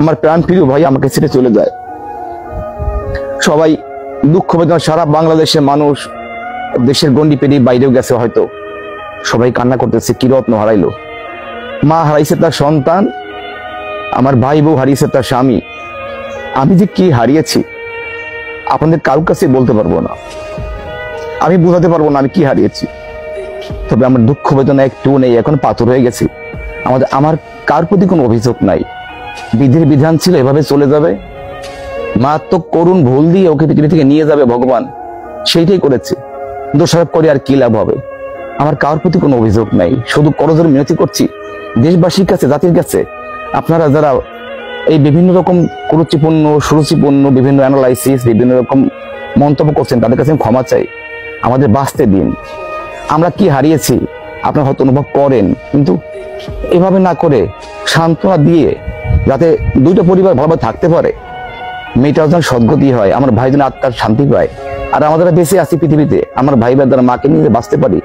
আমার প্রাণ প্রিয় ভাই আমাকে ছেড়ে চলে যায়। সবাই দুঃখ বেদনা, সারা বাংলাদেশের মানুষ দেশের গন্ডি পেরিয়ে বাইরেও গেছে, হয়তো সবাই কান্না করতেছে, কি রত্ন হারাইলো। মা হারাইছে তার সন্তান, আমার ভাই বউ হারিয়েছে তার স্বামী। আমি যে কি হারিয়েছি আপনাদের কারোর কাছে বলতে পারবো না, আমি বোঝাতে পারবো না আমি কি হারিয়েছি। তবে আমার দুঃখ বেদনা একটু নেই, এখন পাথর হয়ে গেছি। আমার কার প্রতি কোনো অভিযোগ নাই। বিধির বিধান ছিল এভাবে চলে যাবে, মারাত্মক করুণ ভুল দিয়ে ওকে পৃথিবী থেকে নিয়ে যাবে ভগবান, সেইটাই করেছে। দোষারোপ করে আর কি লাভ হবে? আমার কার প্রতি কোনো অভিযোগ নাই, শুধু করজোড়ে মিনতি করছি দেশবাসীর কাছে, জাতির কাছে, আপনারা যারা এই বিভিন্ন রকম কুরুচিপূর্ণ সুরুচিপূর্ণ বিভিন্ন অ্যানালাইসিস বিভিন্ন রকম মন্তব্য করছেন, তাদের কাছে ক্ষমা চাই। আমাদের বাঁচতে দিন। আমরা কি হারিয়েছি আপনারা হয়তো অনুভব করেন, কিন্তু এভাবে না করে সান্ত্বনা দিয়ে যাতে দুইটা পরিবার ভালোভাবে থাকতে পারে, মেয়েটাও যেন সদ্গতি হয়, আমার ভাই যেন আত্মার শান্তি পায়, আর আমাদের বেঁচে আছি পৃথিবীতে, আমার ভাই বোন দ্বারা মাকে নিয়ে বাঁচতে পারি,